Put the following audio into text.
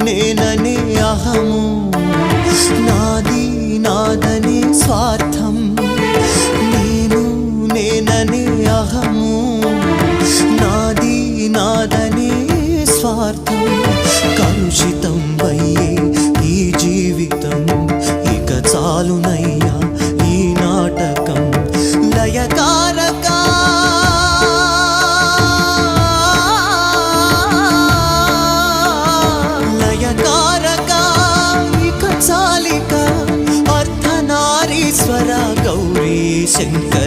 నేననే అహము, నాది నాదనే స్వార్థం. నేను నేననే అహము, నాది నాదనే స్వార్థం. కలుషితం అయ్యే ఈ జీవితం, ఇక చాలునయ్యా ఈ నాటకం. లయకారక లయకారక ఇక చాలిక అర్ధనారీశ్వర గౌరీ శంకర